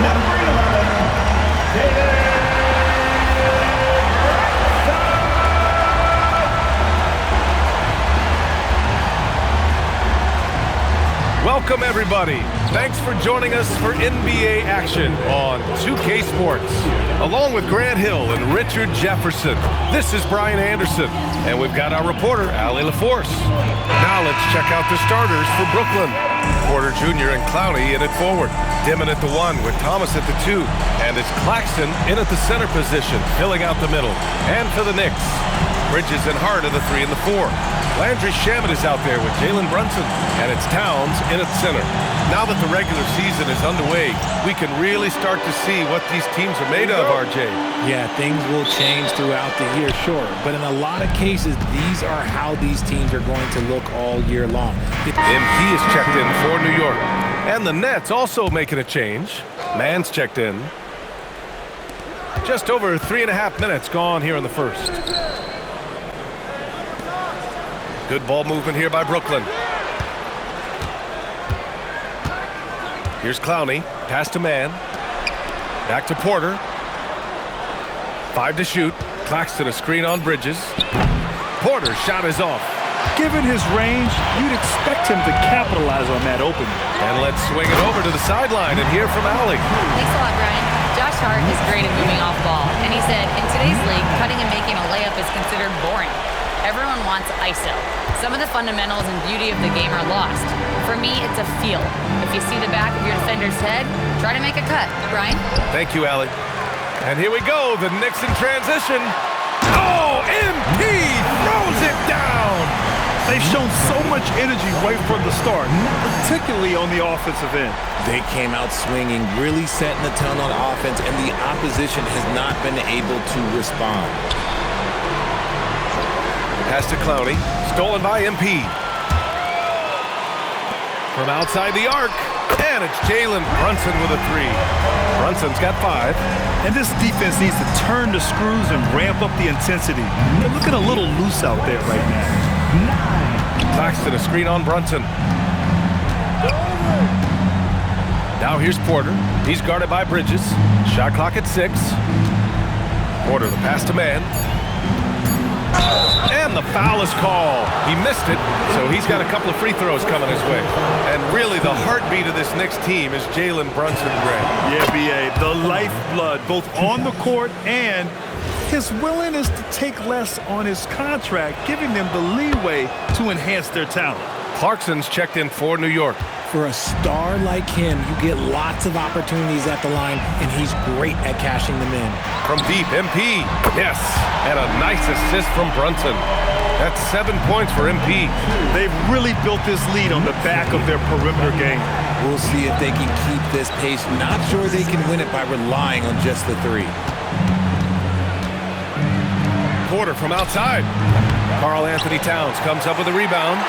number 11, David. Welcome, everybody. Thanks for joining us for NBA action on 2K Sports. Along with Grant Hill and Richard Jefferson, this is Brian Anderson, and we've got our reporter, Allie LaForce. Now let's check out the starters for Brooklyn. Porter Jr. and Clowney in at forward. Dimon at the 1 with Thomas at the 2. And it's Claxton in at the center position, filling out the middle. And for the Knicks, Bridges and Hart are the 3 and the 4. Landry Shamet is out there with Jalen Brunson, and it's Towns in at center. Now that the regular season is underway, we can really start to see what these teams are made of, RJ. Yeah, things will change throughout the year, sure. But in a lot of cases, these are how these teams are going to look all year long. MP is checked in for New York. And the Nets also making a change. Mann's checked in. Just over 3.5 minutes gone here in the first. Good ball movement here by Brooklyn. Here's Clowney. Pass to Mann. Back to Porter. 5 to shoot. Claxton a screen on Bridges. Porter's shot is off. Given his range, you'd expect him to capitalize on that opening. And let's swing it over to the sideline and hear from Allie. Thanks a lot, Brian. Josh Hart is great at moving off ball. And he said, in today's league, cutting and making a layup is considered boring. Everyone wants ISO. Some of the fundamentals and beauty of the game are lost. For me, it's a feel. If you see the back of your defender's head, try to make a cut. Brian? Thank you, Allie. And here we go, the Knicks in transition. Oh, MP throws it down. They've shown so much energy right from the start, particularly on the offensive end. They came out swinging, really setting the tone on offense, and the opposition has not been able to respond. Pass to Clowney, stolen by MP. From outside the arc, and it's Jalen Brunson with a 3. Brunson's got 5. And this defense needs to turn the screws and ramp up the intensity. They're looking a little loose out there right now. Claxton a screen on Brunson. Now here's Porter. He's guarded by Bridges. Shot clock at 6. Porter the pass to Mann. And the foul is called. He missed it, so he's got a couple of free throws coming his way. And really, the heartbeat of this Knicks team is Jalen Brunson, Grant. Yeah, B.A., the lifeblood, both on the court and his willingness to take less on his contract, giving them the leeway to enhance their talent. Clarkson's checked in for New York. For a star like him, you get lots of opportunities at the line, and he's great at cashing them in. From deep, MP. Yes, and a nice assist from Brunson. That's 7 points for MP. They've really built this lead on the back of their perimeter game. We'll see if they can keep this pace. Not sure they can win it by relying on just the 3. Porter from outside. Karl Anthony Towns comes up with a rebound.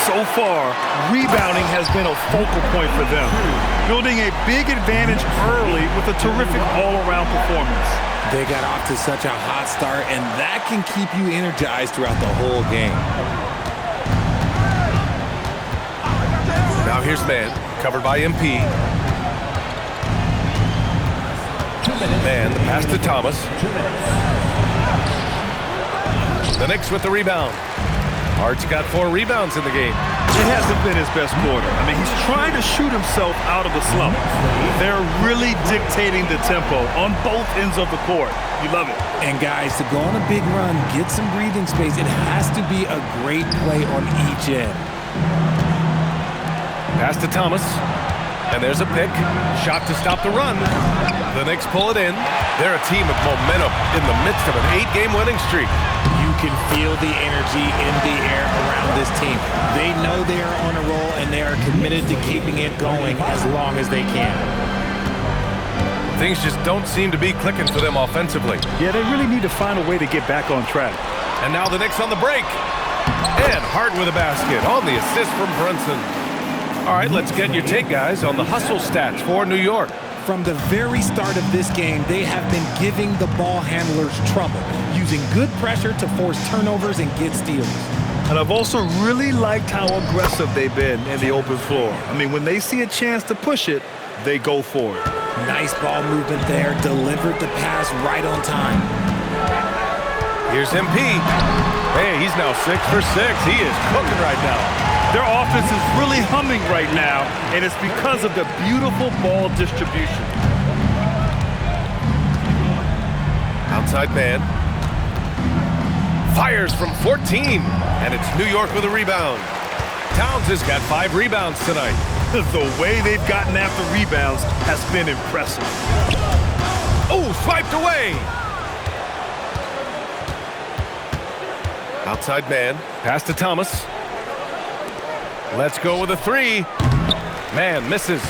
So far, rebounding has been a focal point for them, building a big advantage early with a terrific all-around performance. They got off to such a hot start, and that can keep you energized throughout the whole game. Now here's Mann, covered by MP. Mann, the pass to Thomas. The Knicks with the rebound. Hart's got 4 rebounds in the game. It hasn't been his best quarter. I mean, he's trying to shoot himself out of the slump. They're really dictating the tempo on both ends of the court. You love it. And guys, to go on a big run, get some breathing space, it has to be a great play on each end. Pass to Thomas. And there's a pick. Shot to stop the run. The Knicks pull it in. They're a team with momentum in the midst of an 8-game winning streak. You can feel the energy in the air around this team. They know they are on a roll, and they are committed to keeping it going as long as they can. Things just don't seem to be clicking for them offensively. Yeah, they really need to find a way to get back on track. And now the Knicks on the break. And Hart with a basket on the assist from Brunson. All right, let's get your take, guys, on the hustle stats for New York. From the very start of this game, they have been giving the ball handlers trouble, using good pressure to force turnovers and get steals. And I've also really liked how aggressive they've been in the open floor. I mean, when they see a chance to push it, they go for it. Nice ball movement there. Delivered the pass right on time. Here's MP. Hey, he's now 6 for 6. He is cooking right now. Their offense is really humming right now, and it's because of the beautiful ball distribution. Outside man. Fires from 14, and it's New York with a rebound. Towns has got 5 rebounds tonight. The way they've gotten after rebounds has been impressive. Oh, swiped away. Outside man. Pass to Thomas. Let's go with a 3. Man misses.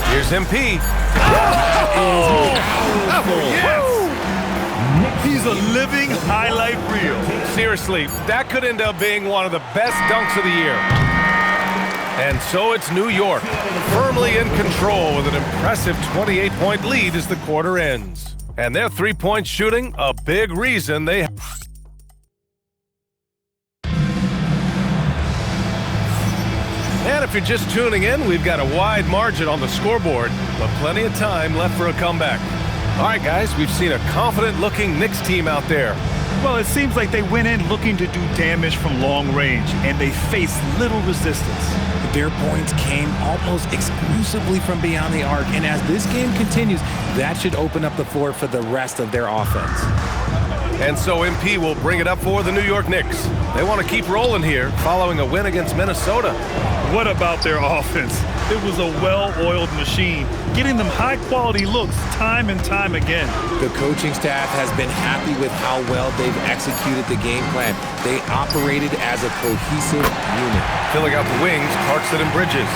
Here's MP. Oh, yes! He's a living highlight reel. Seriously, that could end up being one of the best dunks of the year. And so it's New York, firmly in control with an impressive 28-point lead as the quarter ends. And their three-point shooting, a big reason they... And if you're just tuning in, we've got a wide margin on the scoreboard, but plenty of time left for a comeback. All right, guys, we've seen a confident-looking Knicks team out there. Well, it seems like they went in looking to do damage from long range, and they faced little resistance. Their points came almost exclusively from beyond the arc, and as this game continues, that should open up the floor for the rest of their offense. And so MP will bring it up for the New York Knicks. They want to keep rolling here following a win against Minnesota. What about their offense? It was a well-oiled machine, getting them high-quality looks time and time again. The coaching staff has been happy with how well they've executed the game plan. They operated as a cohesive unit. Filling out the wings, Clarkson and Bridges.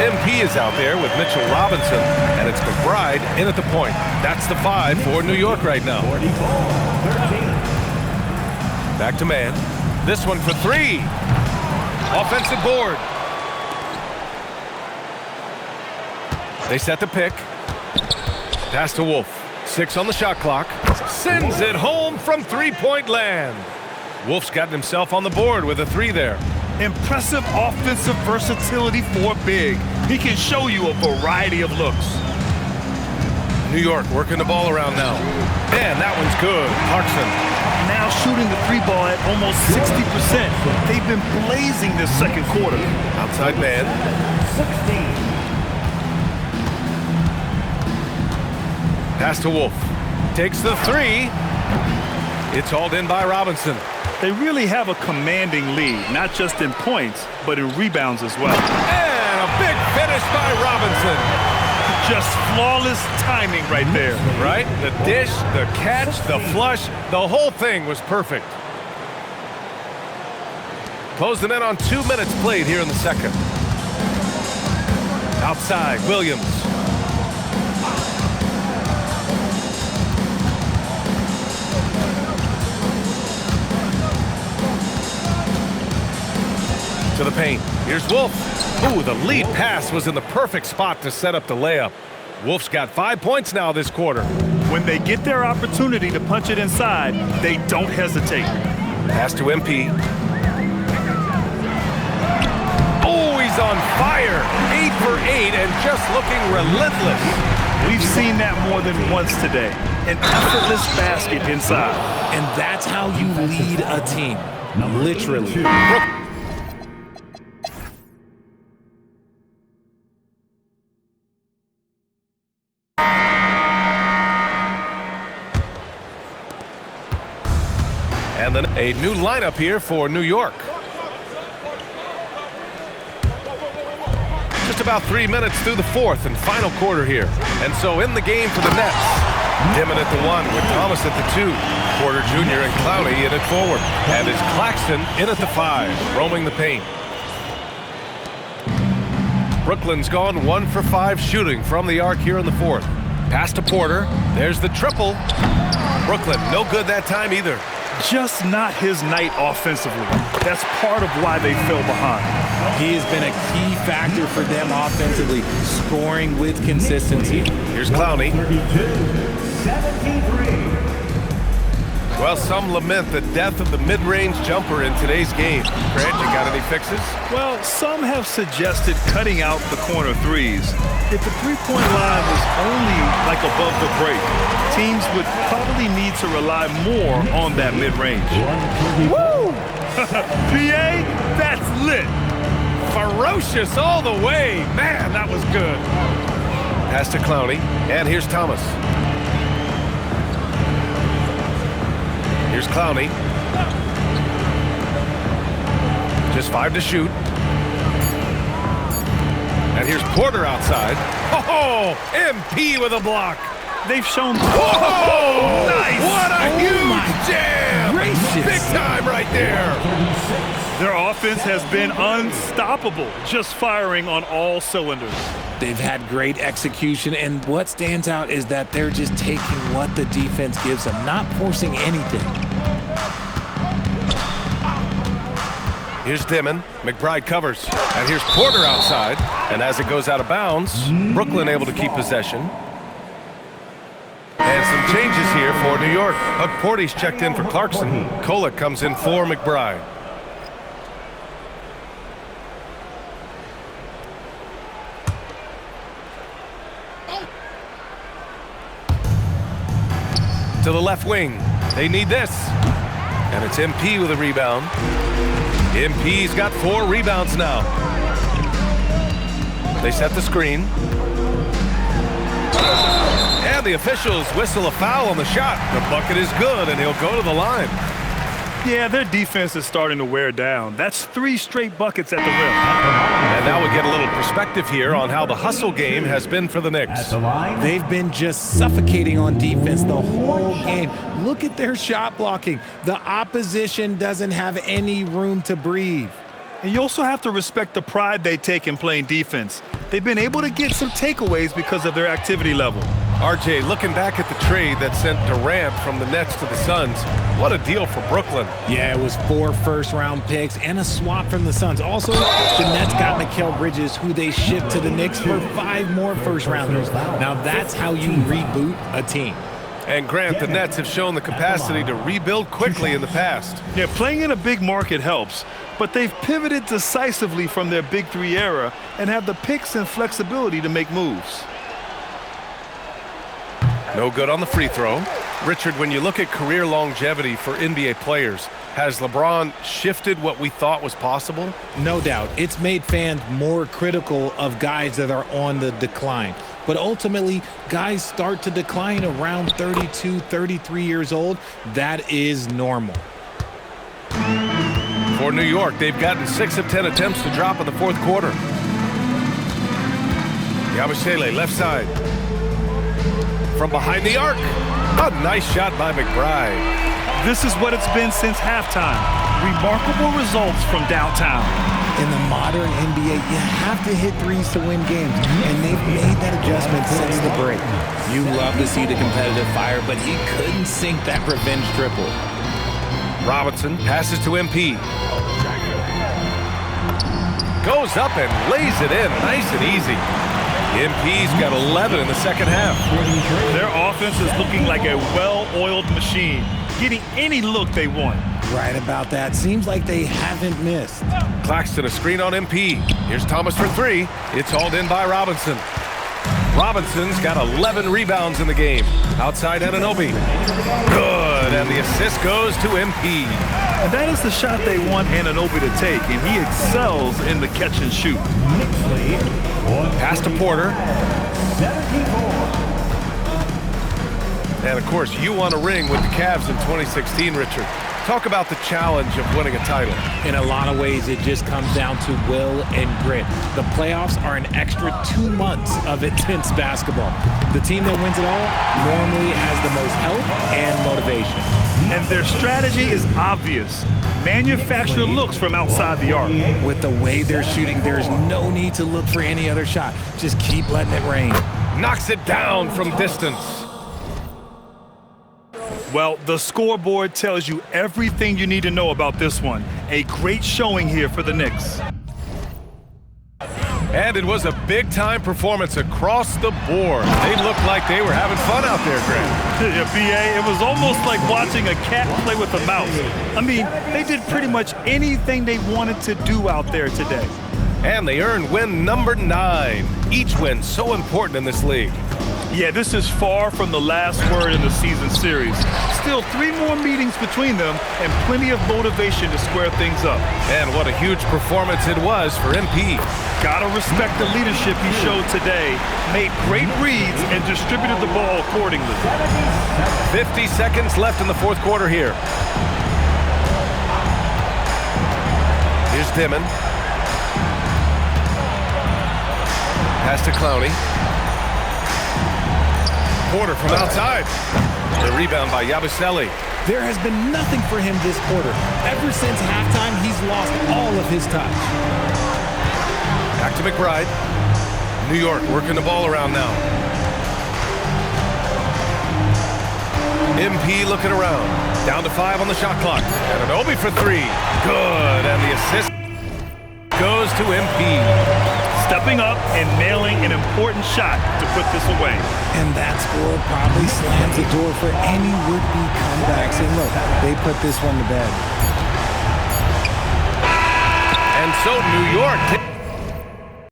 MP is out there with Mitchell Robinson, and it's McBride in at the point. That's the 5 for New York right now. Back to man. This one for 3. Offensive board. They set the pick. Pass to Wolf. 6 on the shot clock. Sends it home from three-point land. Wolf's gotten himself on the board with a 3 there. Impressive offensive versatility for big. He can show you a variety of looks. New York working the ball around now. Man, that one's good. Clarkson. Now shooting the 3 ball at almost 60%. They've been blazing this second quarter. Outside man. 16. Pass to Wolf. Takes the 3. It's hauled in by Robinson. They really have a commanding lead, not just in points, but in rebounds as well. And a big finish by Robinson. Just flawless timing right there. Right? The dish, the catch, the flush, the whole thing was perfect. Closing in on 2 minutes played here in the second. Outside, Williams. To the paint. Here's Wolf. Ooh, the lead pass was in the perfect spot to set up the layup. Wolf's got 5 points now this quarter. When they get their opportunity to punch it inside, they don't hesitate. Pass to MP. Oh, he's on fire. 8 for 8 and just looking relentless. We've seen that more than once today. An effortless basket inside. And that's how you lead a team. Literally. And then a new lineup here for New York. Just about 3 minutes through the fourth and final quarter here. And so in the game for the Nets. Dimon at the 1 with Thomas at the 2. Porter Jr. and Clowney in at forward. And it's Claxton in at the 5, roaming the paint. Brooklyn's gone 1 for 5 shooting from the arc here in the fourth. Pass to Porter. There's the triple. Brooklyn, no good that time either. Just not his night offensively. That's part of why they fell behind. He has been a key factor for them offensively, scoring with consistency. Here's Clowney. 73. Well, some lament the death of the mid-range jumper in today's game. Grant, you got any fixes? Well, some have suggested cutting out the corner threes. If the three-point line was only like above the break, teams would probably need to rely more on that mid-range. Woo! PA, that's lit. Ferocious all the way. Man, that was good. Pass to Clowney, and here's Thomas. Here's Clowney. Just 5 to shoot. And here's Porter outside. Oh, MP with a block. They've shown. Whoa! Nice! What a huge jam! gracious. Big time right there. Their offense has been unstoppable, just firing on all cylinders. They've had great execution, and what stands out is that they're just taking what the defense gives them, not forcing anything. Here's Dimon. McBride covers. And here's Porter outside. And as it goes out of bounds, Brooklyn able to keep possession. And some changes here for New York. Hug Porty's checked in for Clarkson. Kolek comes in for McBride. To the left wing. They need this. And it's MP with a rebound. MP's got 4 rebounds now. They set the screen. And the officials whistle a foul on the shot. The bucket is good, and he'll go to the line. Yeah, their defense is starting to wear down. That's 3 straight buckets at the rim. And now we get a little perspective here on how the hustle game has been for the Knicks. They've been just suffocating on defense the whole game. Look at their shot blocking. The opposition doesn't have any room to breathe. And you also have to respect the pride they take in playing defense. They've been able to get some takeaways because of their activity level. RJ, looking back at the trade that sent Durant from the Nets to the Suns, what a deal for Brooklyn. Yeah, it was 4 first-round picks and a swap from the Suns. Also, the Nets got Mikal Bridges, who they shipped to the Knicks for 5 more first-rounders. Now that's how you reboot a team. And Grant, the Nets have shown the capacity to rebuild quickly in the past. Yeah, playing in a big market helps, but they've pivoted decisively from their Big 3 era and have the picks and flexibility to make moves. No good on the free throw. Richard, when you look at career longevity for NBA players, has LeBron shifted what we thought was possible? No doubt. It's made fans more critical of guys that are on the decline. But ultimately, guys start to decline around 32, 33 years old. That is normal. For New York, they've gotten 6 of 10 attempts to drop in the 4th quarter. Yabusele, left side. From behind the arc. A nice shot by McBride. This is what it's been since halftime. Remarkable results from downtown. In the modern NBA, you have to hit threes to win games, and they've made that adjustment since the break. You love to see the competitive fire, but he couldn't sink that revenge triple. Robinson passes to MP. Goes up and lays it in nice and easy. MP's got 11 in the second half. Their offense is looking like a well-oiled machine, getting any look they want. Right about that. Seems like they haven't missed. Claxton a screen on MP. Here's Thomas for 3. It's hauled in by Robinson. Robinson's got 11 rebounds in the game. Outside Anunoby. Good, and the assist goes to MP. And that is the shot they want Anunoby to take, and he excels in the catch and shoot. Pass to Porter. And of course, you won a ring with the Cavs in 2016, Richard. Talk about the challenge of winning a title. In a lot of ways, it just comes down to will and grit. The playoffs are an extra 2 months of intense basketball. The team that wins it all normally has the most help and motivation. And their strategy is obvious. Manufacture looks from outside the arc. With the way they're shooting, there's no need to look for any other shot. Just keep letting it rain. Knocks it down from distance. Well, the scoreboard tells you everything you need to know about this one. A great showing here for the Knicks. And it was a big-time performance across the board. They looked like they were having fun out there, Greg. Yeah, B.A., it was almost like watching a cat play with a mouse. I mean, they did pretty much anything they wanted to do out there today. And they earned win number 9. Each win so important in this league. Yeah, this is far from the last word in the season series. Still 3 more meetings between them and plenty of motivation to square things up. And what a huge performance it was for MP. Gotta respect the leadership he showed today. Made great reads and distributed the ball accordingly. 50 seconds left in the fourth quarter here. Here's Dimon. Pass to Clowney. Porter from outside. The rebound by Yabusele. There has been nothing for him this quarter. Ever since halftime, he's lost all of his touch. Back to McBride. New York working the ball around now. MP looking around. Down to 5 on the shot clock. And an Obi for 3. Good. And the assist goes to MP. Stepping up and nailing an important shot to put this away. And that score probably slams the door for any would-be comebacks. And look, they put this one to bed. And so New York